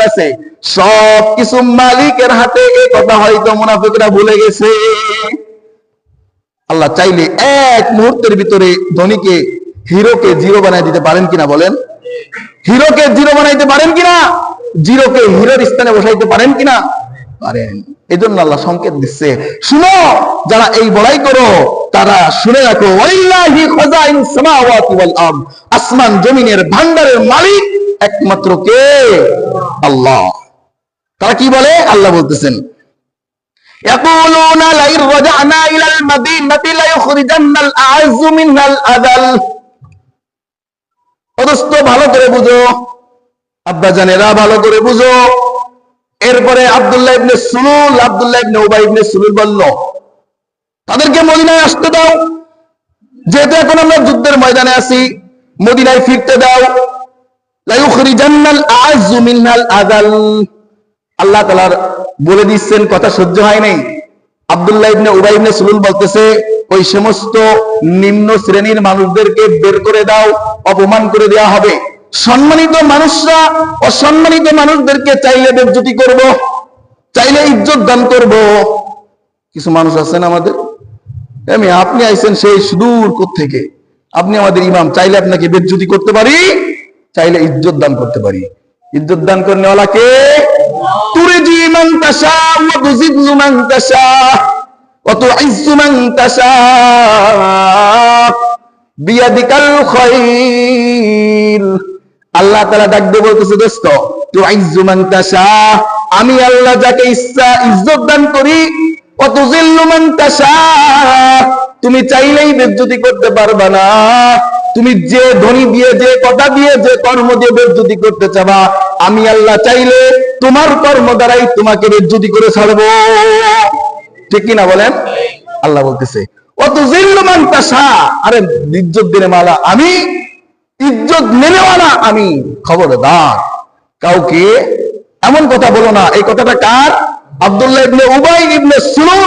আছে, সব কিছু মালিকের হাতে। এই কথা হয়তো মুনাফিকরা ভুলে গেছে। আল্লাহ চাইলে এক মুহূর্তের ভিতরে ধনীকে, হিরোকে জিরো বানাই দিতে পারেন কিনা বলেন? হিরোকে জিরো বানাইতে পারেন কিনা? জিরোকে হিরোর স্থানে বসাইতে পারেন কিনা? পারেন। এই জন্য আল্লাহ সংকেত দিচ্ছে, শুনো, যারা এই বড়াই করো তারা শুনে রাখো, ওয়ালিল্লাহি খাযাইনুস সামাওয়াতি ওয়াল আরদ, আসমান জমিনের ভান্ডারের মালিক একমাত্র কে? আল্লাহ। তারা কি বলে? আল্লাহ বলতেছেন, ইয়াকুলুনা লাইন রাজআনা ইলাল মাদিনাতি লা ইখরিজান্নাল আ'আযযু মিনাল আযাল। অদস্ত ভালো করে বুঝো, আব্বা জানেরা ভালো করে বুঝো। এরপরে আব্দুল্লাহ ইবনে সুলুল, আব্দুল্লাহ ইবনে উবাই ইবনে সুলুল বলল, তাদেরকে মদিনায় আসতে দাও, যেহেতু এখন আমরা যুদ্ধের ময়দানে আছি, মদিনায় ফিরতে দাও। লা ইখরিজান্নাল আ'আযযু মিনাল আযাল। আল্লাহ তাআলা বলে দিচ্ছেন, কথা সহ্য হয় নাই। আব্দুল্লাহ ইবনে উবাই ইবনে সুলুল বলতেছে, ওই সমস্ত নিম্ন শ্রেণীর মানুষদেরকে বের করে দাও, অপমান করে দেওয়া হবে। সম্মানিত মানুষরা অসম্মানিত মানুষদেরকে চাইলে বেজ্জতি করব, চাইলে ইজ্জত দান করব। কিছু মানুষ আছেন আমাদের, আপনি আইছেন সেই সুদূর থেকে, আপনি আমাদের ইমাম, চাইলে আপনাকে বেজ্জতি করতে পারি, চাইলে ইজ্জত দান করতে পারি। ইজ্জত দান করনেওয়ালা কে? তুরজি মান তাশা ওয়া তুযিল্লু মান তাশা ওয়া তুইজ্জু মান তাশা বিয়াদিকাল খায়র। আল্লাহ তাআলা ডাক দিয়ে বলতেছে, দোস্ত, তুইজ্জু মান তাশা, আমি আল্লাহ যাকে ইচ্ছা ইজ্জত দান করি, ওয়া তুযিল্লু মান তাশা, তুমি চাইলেই বেজ্জতি করতে পারবা না। তুমি যে ধ্বনি দিয়ে, যে কথা দিয়ে, যে কর্ম দিয়ে বেজ্জতি করতে চাবা, আমি আল্লাহ চাইলে তোমার কর্ম দ্বারাই তোমাকে বেজ্জতি করে ছাড়বো। ঠিক কিনা বলেন? আল্লাহ বলতেছে, অত জিল্লু মান তাশা, আরে ইজ্জত দিনে মালা আমি, ইজ্জত নেওয়ালা আমি। খবরদার কাউকে এমন কথা বলো না। এই কথাটা কার? আব্দুল্লাহ ইবনে উবাই ইবনে সুলুল,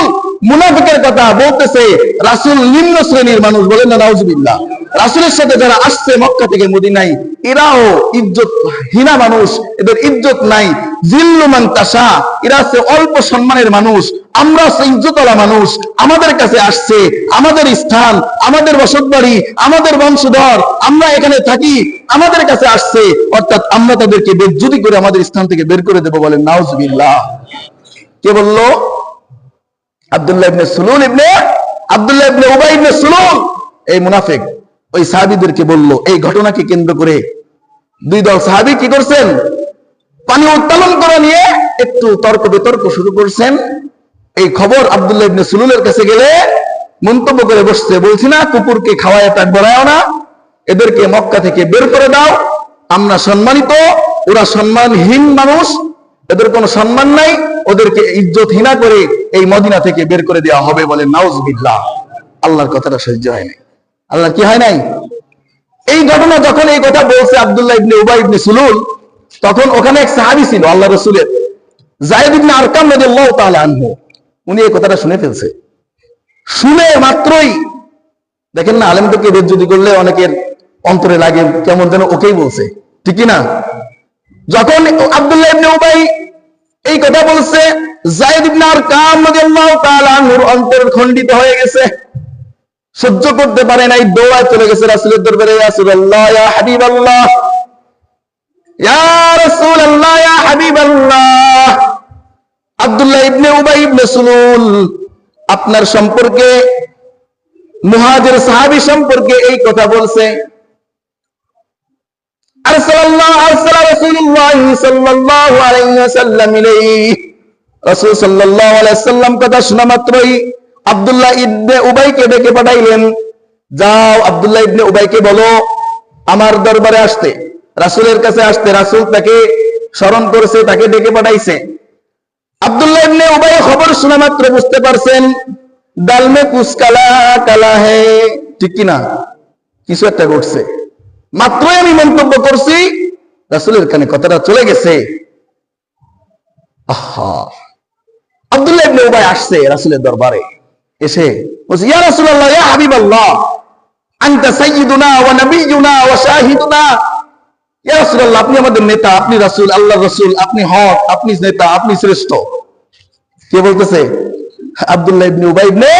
মুনাফিকের কথা বলতেছে। রাসূল নিম্ন শ্রেণীর মানুষ, বলেন না নাউজুবিল্লাহ। রাসূলের সাথে যারা আসছে মক্কা থেকে মদিনায়, এরাও ইজ্জত হীনা মানুষ, এদের ইজ্জত নাই। জিল্লু মান তাশা, এরা হচ্ছে অল্প সম্মানের মানুষ, আমরা হচ্ছে ইজ্জতওয়ালা মানুষ। আমাদের কাছে আসছে, আমাদের স্থান, আমাদের বসতবাড়ি, আমাদের বংশধর, আমরা এখানে থাকি, আমাদের কাছে আসছে, অর্থাৎ আমরা তাদেরকে বেজ্জতি করে আমাদের স্থান থেকে বের করে দেব। বলেন নাউজুবিল্লাহ। কে বললো? আব্দুল্লাহ ইবনে সুলুল ইবনে আব্দুল্লাহ ইবনে উবাই ইবনে সুলুল, এই মুনাফিক ওই সাহাবীদেরকে বলল। এই ঘটনাকে কেন্দ্র করে দুই দল সাহাবী কি করছেন? পানি উত্তোলন করে নিয়ে একটু তর্ক বিতর্ক শুরু করছেন। এই খবর আব্দুল্লাহ ইবনে সুলুলের কাছে গেলে মন্তব্য করে বসছে, বলছি না কুকুরকে খাওয়ায় পেট ভরায়ও না, এদেরকে মক্কা থেকে বের করে দাও। আমরা সম্মানিত, ওরা সম্মানহীন মানুষ, এদের কোনো সম্মান নাই, ওদেরকে ইজ্জতহীনা করে এই মদিনা থেকে বের করে দেওয়া হবে। বলে নাউজুবিল্লাহ। আল্লাহর কথাটা সহ্য হয় নাই। আল্লাহ কি হয় নাই? এই ঘটনা যখন এই কথা বলছে আব্দুল্লাহ ইবনে উবাই ইবনে সুলুল, তখন ওখানে এক সাহাবী ছিল আল্লাহ রাসূলের, যায়েদ ইবনে আরকাম রাদিয়াল্লাহু তাআলা আনহু। উনি এই কথাটা শুনে ফেলছে। শুনে মাত্রই, দেখেন না, আলেমদেরকে বেজ্জতি করলে অনেকের অন্তরে লাগে কেমন যেন ওকেই বলছে, ঠিক কি না? যখন আব্দুল্লাহ ইবনে উবাই এই কথা বলছে, যায়েদ ইবনে আরকাম রাদিয়াল্লাহু তাআলা আনহুর অন্তর খণ্ডিত হয়ে গেছে, সহ্য করতে পারে নাই, দৌড়ায় চলে গেছে রাসূলের দরবারে। ইয়া রাসূলুল্লাহ, ইয়া হাবিবাল্লাহ, ইয়া রাসূলুল্লাহ, ইয়া হাবিবাল্লাহ, আব্দুল্লাহ ইবনে উবাই ইবনে সুলুল আপনার সম্পর্কে, মুহাজির সাহাবী সম্পর্কে এই কথা বলছে। আরসালাল্লাহু রাসূলুল্লাহ সাল্লাল্লাহু আলাইহি ওয়াসাল্লাম ইলাইহি, রাসূল সাল্লাল্লাহু আলাইহি ওয়াসাল্লাম কথা শোনা মাত্রই আব্দুল্লাহ ইবনে উবাইকে ডেকে পাঠাইলেন, যাও আব্দুল্লাহ ইবনে উবাইকে বলো আমার দরবারে আসতে, রাসূলের কাছে আসতে। রাসূল তাকে স্মরণ করেছে, তাকে ডেকে পাঠাইছে। আব্দুল্লাহ ইবনে উবাই খবর শোনা মাত্র বুঝতে পারছেন, দাল মে কুছ কালা কালা হে, ঠিক কি না? কিছু একটা ঘটছে। মাত্রই আমি মন্তব্য করছি, রাসূলের কানে কথাটা চলে গেছে। আহা, আব্দুল্লাহ ইবনে উবাই আসছে রাসূলের দরবারে, এসে বলছে, ইয়া রাসূলুল্লাহ, ইয়া হাবিবাল্লাহ, আনতা সাইয়্যিদুনা ওয়া নাবিয়্যুনা ওয়া শাহিদুনা, ইয়া রাসূলুল্লাহ, আপনি আমাদের নেতা, আপনি রাসূল, আল্লাহর রাসূল, আপনি হক, আপনি নেতা, আপনি শ্রেষ্ঠ। কে বলতেছে? আব্দুল্লাহ ইবনে উবাই ইবনে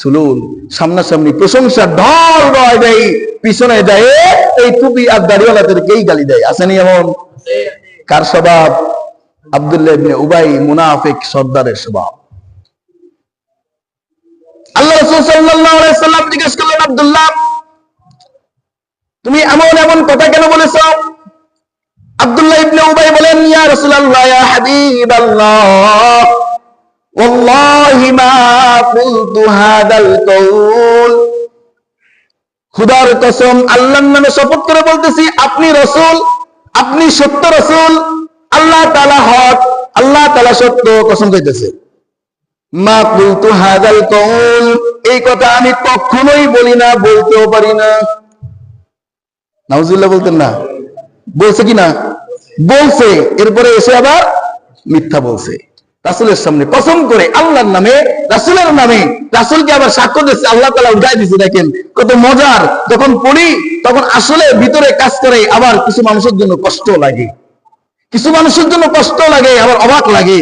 সুলুল। সামনাসামনি প্রশংসার ঢল বয় দেয়, পিছনে যায় এই টুপি আর দাড়িওয়ালাদেরকেই গালি দেয়। আসেনি এমন? কার স্বভাব? আব্দুল্লাহ ইবনে উবাই মুনাফিক সর্দারের স্বভাব। আল্লাহ রাসূল সাল্লাল্লাহু আলাইহি সাল্লাম জিজ্ঞেস করলেন, আব্দুল্লাহ, তুমি এমন এমন কথা কেন বলেছো? আব্দুল্লাহ ইবনে উবাই বলেন, ইয়া রাসূলুল্লাহ, ইয়া হাবিবাল্লাহ, ওয়াল্লাহি মা কুলতু হাদাল কওল। খোদার কসম, আল্লাহর নামে শপথ করে বলতেছি, আপনি রাসূল, আপনি সত্য রাসূল, আল্লাহ তাআলা হক, আল্লাহ তাআলা সত্য, কসম খাইতেছে। মা কুলতু হাদাল কওল, এই কথা আমি কখনোই বলি না, বলতেও পারি না। নাউজুবিল্লাহ বলতেন না? বলছে কি না? বলছে। এরপরে এসে আবার মিথ্যা বলছে রাসূলের সামনে, কসম করে আল্লাহর নামে, রাসূলের নামে। রাসূলকে আবার সাক্ষ্য দিচ্ছে, আল্লাহ তাআলা উঠাই দিয়েছে। দেখেন কত মজার। যখন পড়ি তখন আসলে ভিতরে কাজ করে, আবার কিছু মানুষের জন্য কষ্ট লাগে, কিছু মানুষের জন্য কষ্ট লাগে, আবার অবাক লাগে।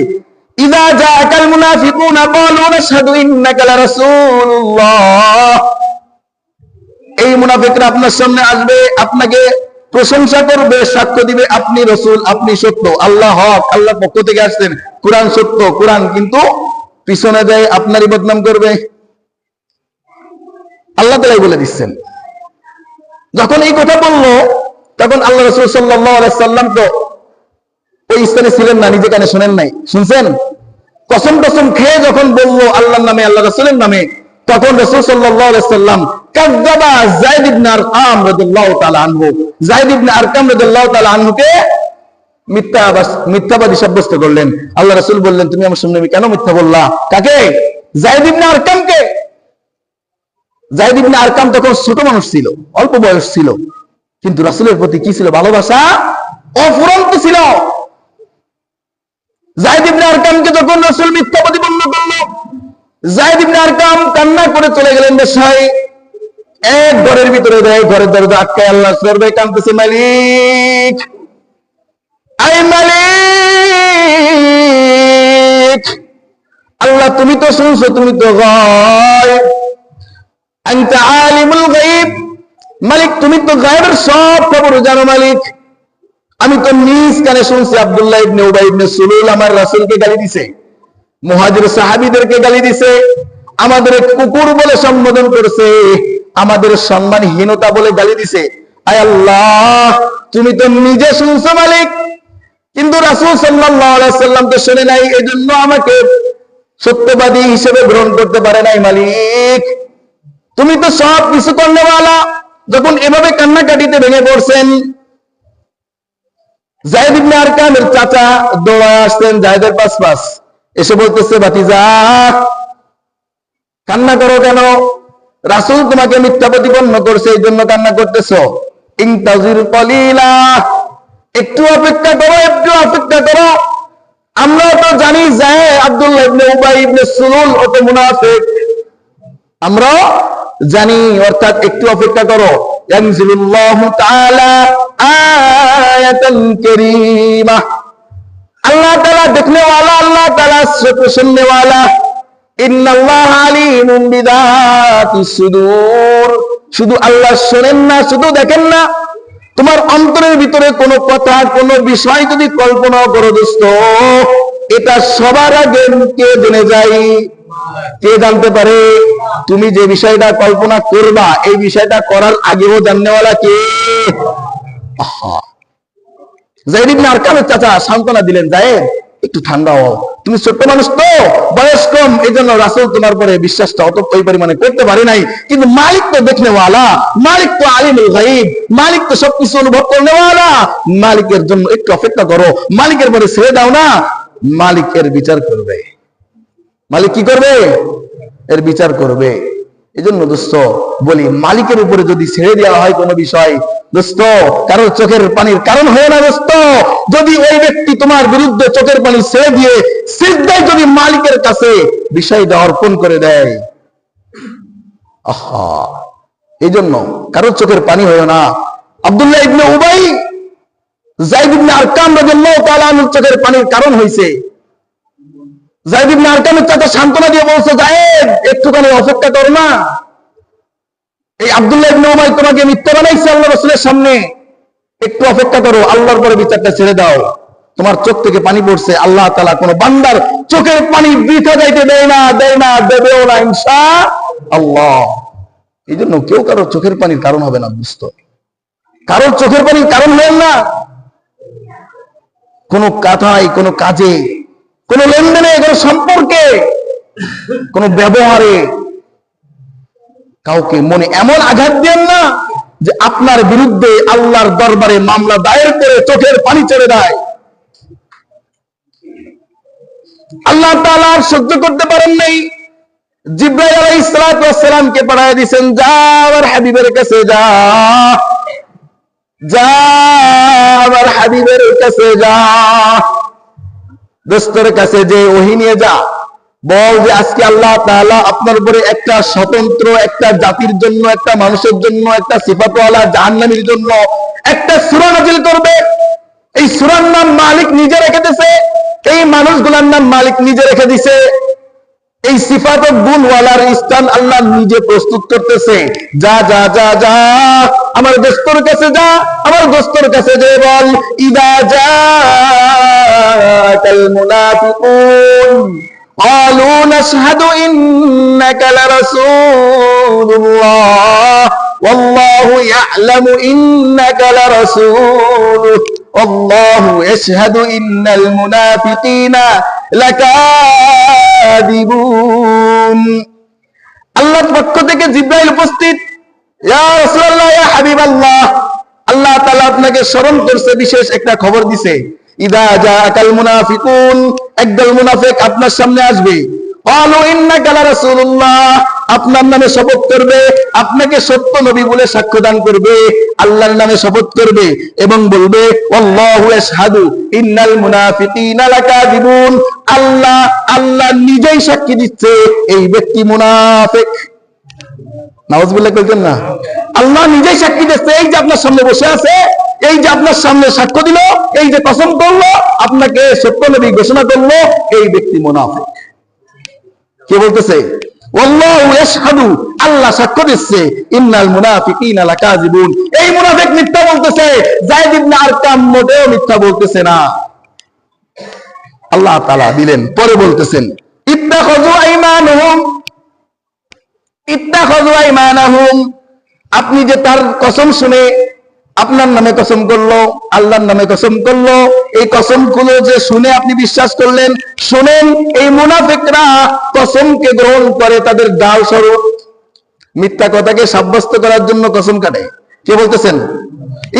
ইযা জাআকাল মুনাফিকুনা ক্বালু নাশহাদু ইন্নাকা লারাসূলুল্লাহ। এই মুনাফিকরা আপনার সামনে আসবে, আপনাকে প্রশংসা করবে, সাক্ষ্য দিবে, আপনি রাসূল, আপনি সত্য, আল্লাহ হক, আল্লাহর পক্ষ থেকে আসছেন, কুরআন সত্য, কুরআন, কিন্তু পিছনে যায় আপনারই বদনাম করবে। আল্লাহ তাআলাই বলে দিচ্ছেন। যখন এই কথা বললো, তখন আল্লাহ রাসূল সাল্লাল্লাহু আলাইহি সাল্লাম তো ওই স্থানে ছিলেন না, নিজে কানে শুনেন নাই, শুনছেন? কসম টসম খেয়ে যখন বললো আল্লাহর নামে, আল্লাহ রাসূলের নামে, তখন রাসূল সাল্লাল্লাহু আলাইহি সাল্লাম কাযযাবা যায়েদ ইবনে আরকাম রাদিয়াল্লাহু তাআলা আনহু, যায়েদ ইবনে আরকাম রাদিয়াল্লাহু তাআলা আনহুকে মিথ্যাবাদী সাব্যস্ত করলেন। আল্লাহ রাসূল বললেন, তুমি আমার সামনে কেন মিথ্যা বললা? কাকে? যায়েদ ইবনে আরকামকে। যায়েদ ইবনে আরকাম তখন ছোট মানুষ ছিল, অল্প বয়স ছিল, কিন্তু রাসূলের প্রতি কি ছিল? ভালোবাসা অফুরন্ত ছিল। যায়েদ ইবনে আরকামকে যখন রাসূল মিথ্যা প্রতিপন্ন করল, যায়েদ ইবনে আরকাম কান্না করে চলে গেলেন বাসায়। এক ঘরের ভিতরে দেয়, ঘরের দরজা আটকায়, আল্লাহ করবে, কাঁদতেছে, মালিক, আই মালিক, আল্লাহ তুমি তো শুনছো, তুমি তো গায়ব, আনতা আলিমুল গায়ব, মালিক তুমি তো গায়বের সব খবর জানো। মালিক, আমি তো নিজ কানে শুনছি আব্দুল্লাহ ইবনে উবাই ইবনে সুলুল আমার রাসূলকে গালি দিছে, মুহাজির সাহাবীদেরকে গালি দিছে, আমাদের কুকুর বলে সম্বোধন করেছে, আমাদের সম্মানহীনতা বলে গালি দিছে। আয় আল্লাহ, তুমি তো নিজে শুনছো মালিক, কিন্তু রাসূল সাল্লাল্লাহু আলাইহি সাল্লাম তো শুনে নাই, এজন্য আমাকে সত্যবাদী হিসেবে গ্রহণ করতে পারে নাই। মালিক, তুমি তো সব কিছু করনেওয়ালা। যখন এভাবে কান্নাকাটিতে ভেঙে পড়ছেন, যায়েদ ইবনে আরকামের চাচা দৌড়ায় আসছেন যায়েদের পাশ, এসে বলতেছে, ভাতিজা কান্না করো কেন? রাসূল তোমাকে মিথ্যা প্রতিপন্ন করছে, এই জন্য কান্না করতেছো। ইনতাজির কলিলা, একটু অপেক্ষা করো, একটু অপেক্ষা করো। আমরা তো জানি যে আব্দুল্লাহ ইবনে উবাই ইবনে সুলুল ও তো মুনাফিক, আমরা জানি, অর্থাৎ একটু অপেক্ষা করো। ইয়ানজিলুল্লাহু তাআলা আয়াতান কারীমা, আল্লাহ তাআলা দেখনে वाला, আল্লাহ তাআলা শুননে वाला। ইন্নাল্লাহা আলিমুম বিযাতিস সুদূর, শুধু আল্লাহ শোনেন না, শুধু দেখেন না, তোমার অন্তরের ভিতরে কোনো কথা, কোনো বিষয় যদি কল্পনা করো দোস্ত, এটা সবার আগে কে জেনে যায়? কে জানতে পারে? তুমি যে বিষয়টা কল্পনা করবা, এই বিষয়টা করার আগেও জাননেওয়ালা কে? যায়েদ ইবনে আরকামের চাচা সান্ত্বনা দিলেন, যায়েদ একটু ঠান্ডা হও, তুমি ছোট্ট মানুষ তো, বয়স কম, এই জন্য রাসূল তোমার পরে বিশ্বাসটা অত ওই পরিমাণে করতে পারে নাই, কিন্তু মালিক তো দেখনেওয়ালা, মালিক তো আলিমুল গায়ব, মালিক তো সবকিছু অনুভব করনেওয়ালা, মালিকের জন্য একটু অপেক্ষা করো, মালিকের পরে ছেড়ে দাও না, মালিকের বিচার করবে। মালিক কি করবে? এর বিচার করবে। এই জন্য দোস্ত বলি, মালিকের উপরে যদি ছেড়ে দেওয়া হয় কোনো বিষয়, দোস্ত কারোর চোখের পানির কারণ হয় না। দোস্ত যদি ওই ব্যক্তি তোমার বিরুদ্ধে চোখের পানি ছেড়ে দিয়ে সিজদায় যদি মালিকের কাছে বিষয়টা অর্পণ করে দেয়, আহা, এই জন্য কারোর চোখের পানি হয় না। আব্দুল্লাহ ইবনে উবাই যায়েদ ইবনে আরকাম রাদিয়াল্লাহু তাআলা আনহুর চোখের পানির কারণ হয়েছে। যায়েদ ইবনে আরকামের চাচা সান্ত্বনা দিয়ে বলছে, যায়েদ একটুখানি অপেক্ষা করো না, এই আব্দুল্লাহ ইবনে উমাইর তোমাকে মিথ্যা বানাইছে আল্লাহ রাসূলের সামনে, একটু অপেক্ষা করো, আল্লাহর পরে বিচারটা ছেড়ে দাও। তোমার চোখ থেকে পানি পড়ছে, আল্লাহ তাআলা কোন বান্দার চোখের পানি বৃথা যাইতে দেয় না, দেবেও না ইনশাআল্লাহ। এই জন্য কেউ কারো চোখের পানির কারণ হবে না, বুঝতো, কারোর চোখের পানির কারণ হয় না। কোন কথায়, কোন কাজে, কোন লেনদেনে, কোন সম্পর্কে, কোন ব্যবহারে কাউকে মনে এমন আঘাত দেন না যে আপনার বিরুদ্ধে আল্লাহর দরবারে মামলা দায়ের করে চোখের পানি ছেড়ে দেয়। আল্লাহ তাআলা আর সহ্য করতে পারেন নাই, জিবরাইল আলাইহিস সালাতু ওয়াস সালামকে পাঠিয়ে দিয়েছেন, যা আমার হাবিবের কাছে যা, যা আমার হাবিবের কাছে যা, দোস্তের কাছে যে ওহী নিয়ে যা, বল যে আজকে আল্লাহ তাআলা আপনার উপরে একটা স্বতন্ত্র একটা জাতির জন্য, একটা মানুষের জন্য, একটা সিফাতওয়ালা জাহান্নামীর জন্য একটা সূরা নাযিল করবে। এই সূরার নাম মালিক নিজে রেখে দিয়েছে, এই মানুষগুলোর নাম মালিক নিজে রেখে দিয়েছে, এই সিফাত ও গুণওয়ালার স্থান আল্লাহ নিজে প্রস্তুত করতেছে। যা যা যা যা আমার দোস্তর কাছে যা, আমার দোস্তর কাছে যে বল, ইদা জাআকাল মুনাফিকুন ক্বালু নাশহাদু ইন্নাকা লারাসূলুল্লাহ ওয়াল্লাহু ইয়ালামু ইন্নাকা লারাসূলুহু ওয়াল্লাহু ইয়াশহাদু ইন্নাল মুনাফিকিনা লাকাযিবুন। আল্লাহর পক্ষ থেকে জিবরাইল উপস্থিত, ইয়া রাসূলুল্লাহ, ইয়া হাবিবাল্লাহ, আল্লাহ তাআলা আপনাকে স্মরণ করছে, বিশেষ একটা খবর দিছে। ইদা জাআকাল মুনাফিকুন, একদল মুনাফিক আপনার সামনে আসবে, ক্বালু ইন্নাকা লারাসূলুল্লাহ, আপনার নামে শপথ করবে, আপনাকে সত্য নবী বলে সাক্ষ্য দান করবে, আল্লাহর নামে শপথ করবে এবং বলবে, আল্লাহু ইয়াশহাদু ইন্নাল মুনাফিকিনা লাকাযিবুন, আল্লাহ নিজেই সাক্ষী দিচ্ছে এই ব্যক্তি মুনাফিক। নাউযুবিল্লাহ কইতেন না? আল্লাহ নিজেই সাক্ষী দিচ্ছে, এই যে আপনার সামনে বসে আছে, এই যে আপনার সামনে সাক্ষ্য দিল, এই যে কসম করলো, আপনাকে সত্য নবী ঘোষণা করলো, এই ব্যক্তি মুনাফিক। কে বলতেছে? আল্লাহু ইয়াশহাদু, আল্লাহ সাক্ষ্য দিচ্ছে, ইন্নাল মুনাফিকিনা লাকাযিবুন, এই মুনাফিক মিথ্যা বলতেছে। যায়েদ ইবনে আরকাম মোটেও মিথ্যা বলতেছে না। আল্লাহ তাআলা দিলেন, পরে বলতেছেন, ইত্তাখাযু আইমানাহুম, আপনি যে তার কসম শুনে আপনার নামে কসম করলো, আল্লাহর নামে কসম করলো, এই কসম গুলো যে শুনে আপনি বিশ্বাস করলেন, শুনেন এই মুনাফিকরা কসমকে গ্রহণ করে তাদের ডাল স্বরূপ, মিথ্যা কথাকে সাব্যস্ত করার জন্য কসম কাটে। কে বলতেছেন?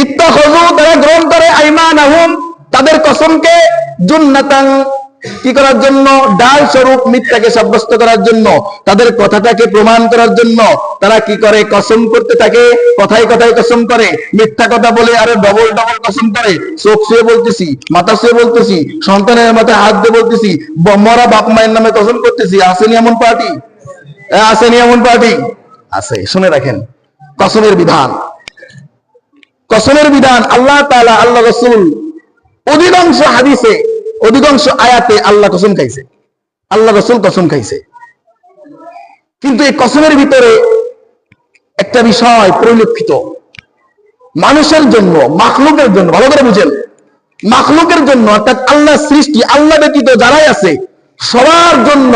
ইত্তাখাযু, তারা গ্রহণ করে, আইমানাহুম, তাদের কসমকে, জুন্নাতান, কি করার জন্য? ডাল স্বরূপ, মিথ্যাকে সাব্যস্ত করার জন্য, তাদের কথাটাকে প্রমাণ করার জন্য তারা কি করে? কসম করতে থাকে, কথায় কথায় কসম করে, মিথ্যা কথা বলে আরো ডবল ডবল কসম করে। চোখ শুয়ে বলতেছি, মাথা শুয়ে বলতেছি, সন্তানের মাথায় হাত দিয়ে বলতেছি, মরা বাপ মায়ের নামে কসম করতেছি। আসেনি এমন পার্টি? আসেনি এমন পার্টি? আছে। শুনে রাখেন, কসমের বিধান, কসমের বিধান আল্লাহ তাআলা, আল্লাহ রাসূল অধিকাংশ হাদিসে, অধিকাংশ আয়াতে আল্লাহ কসম খাইছে, আল্লাহ রাসূল কসম খাইছে। কিন্তু এই কসমের ভিতরে একটা বিষয় পরিলক্ষিত, মানুষের জন্য, মাখলুকের জন্য, ভালো করে বুঝেন, মাখলুকের জন্য, অর্থাৎ আল্লাহ সৃষ্টি, আল্লাহ ব্যতীত যারাই আছে সবার জন্য